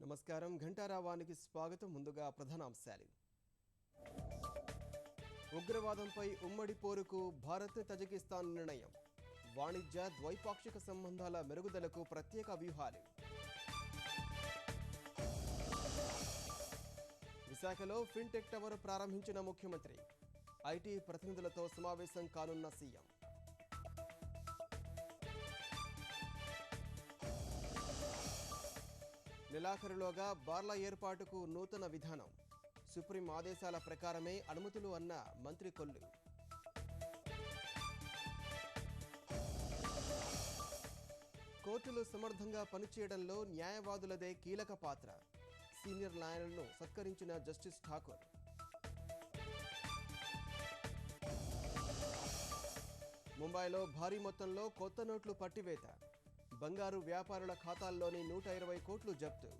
నమస్కారం ఘంటారావానికి స్వాగతం. ముందుగా ప్రధానాంశాలు. ఉగ్రవాదంపై ఉమ్మడి పోరుకు భారత్ తజికిస్తాన్ నిర్ణయం. వాణిజ్య ద్వైపాక్షిక సంబంధాల మెరుగుదలకు ప్రత్యేక వ్యూహాలు. విశాఖలో ఫిన్టెక్ టవర్ ప్రారంభించిన ముఖ్యమంత్రి. ఐటీ ప్రతినిధులతో సమావేశం కానున్న సీఎం. నెలాఖరులోగా బార్ల ఏర్పాటుకు నూతన విధానం. సుప్రీం ఆదేశాల ప్రకారమే అనుమతులు అన్న మంత్రి కొల్లు. కోర్టులు సమర్థంగా పనిచేయడంలో న్యాయవాదులదే కీలక పాత్ర. సీనియర్ లాయర్లను సత్కరించిన జస్టిస్ ఠాకూర్. ముంబైలో భారీ మొత్తంలో కొత్త నోట్లు పట్టివేత. బంగారు వ్యాపారుల ఖాతాల్లోని 120 కోట్లు జప్తు.